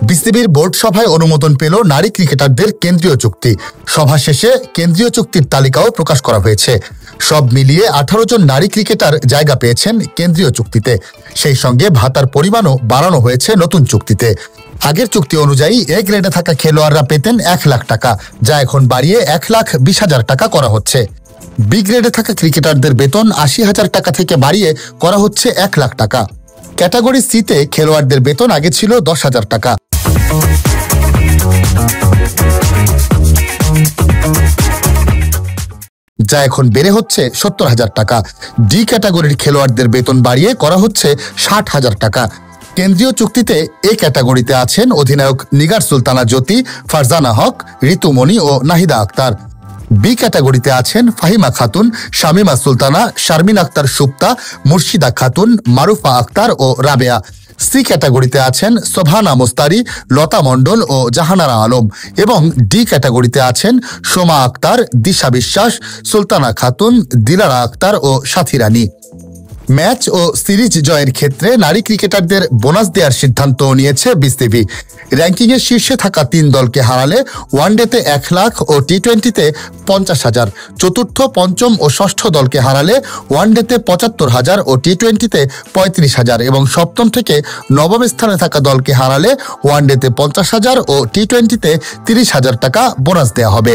বিসিবির বোর্ড সভায় অনুমোদন পেল নারী ক্রিকেটারদের কেন্দ্রীয় চুক্তি। সভা শেষে কেন্দ্রীয় চুক্তির তালিকাও প্রকাশ করা হয়েছে। সব মিলিয়ে 18 জন নারী ক্রিকেটার জায়গা পেয়েছেন কেন্দ্রীয় চুক্তিতে। সেই সঙ্গে ভাতার পরিমাণও বাড়ানো হয়েছে নতুন চুক্তিতে। আগের চুক্তি অনুযায়ী এ গ্রেডে থাকা খেলোয়াড়রা পেতেন 1 লাখ টাকা, যা এখন বাড়িয়ে 1,20,000 টাকা করা হচ্ছে। বি গ্রেডে থাকা ক্রিকেটারদের বেতন 80,000 টাকা থেকে বাড়িয়ে করা হচ্ছে 1 লাখ টাকা। ক্যাটাগরি সিতে খেলোয়াড়দের বেতন আগে ছিল 10,000 টাকা। যা এখন বেড়ে হচ্ছে 70,000 টাকা। ডি ক্যাটাগরির খেলোয়াড়দের বেতন বাড়িয়ে করা হচ্ছে 60,000 টাকা। কেন্দ্রীয় চুক্তিতে এ ক্যাটাগরিতে আছেন অধিনায়ক নিগার সুলতানা জ্যোতি, ফারজানা হক, ঋতুমণি ও নাহিদা আক্তার। বি ক্যাটাগরিতে আছেন ফাহিমা খাতুন, শামিমা সুলতানা, শারমিন আক্তার সুপ্তা, মুর্শিদা খাতুন, মারুফা আক্তার ও রাবেয়া। সি ক্যাটাগরিতে আছেন সোভানা মোস্তারি, লতা মণ্ডল ও জাহানারা আলম এবং ডি ক্যাটাগরিতে আছেন সোমা আক্তার, দিশা বিশ্বাস, সুলতানা খাতুন, দিলারা আক্তার ও সাথী রানী। ম্যাচ ও সিরিজ জয়ের ক্ষেত্রে নারী ক্রিকেটারদের বোনাস দেওয়ার সিদ্ধান্ত নিয়েছে বিসিবি। র্যাঙ্কিংয়ে শীর্ষে থাকা 3 দলকে হারালে ওয়ানডেতে 1 লাখ ও টি-20তে 50,000, চতুর্থ, পঞ্চম ও ষষ্ঠ দলকে হারালে ওয়ানডেতে 75,000 ও টি-20তে 35,000 এবং সপ্তম থেকে নবম স্থানে থাকা দলকে হারালে ওয়ানডেতে 50,000 ও টি-20তে 30,000 টাকা বোনাস দেওয়া হবে।